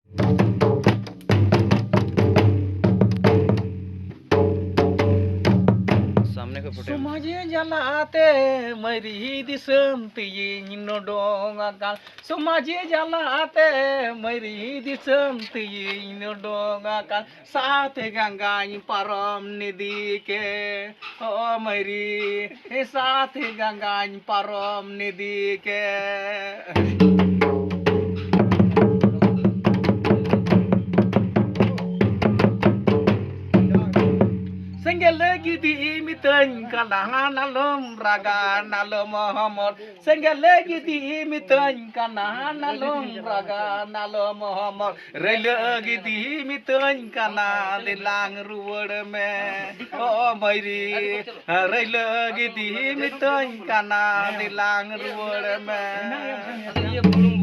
सामने का फोटो समाजे जलाते मरी दिसम तिये नोडोंग का समाजे जलाते मरी दिसम तिये नोडोंग का साथ गंगा परम निधि के ओ मरी साथ गंगा परम निधि के Senggel lagi di miten kana nalom raga nalom Muhammad. Senggel lagi di miten kana nalom raga nalom Muhammad. Rel lagi di miten kana dilang ruwad me. Oh mairi. Rel lagi di miten kana dilang ruwad me.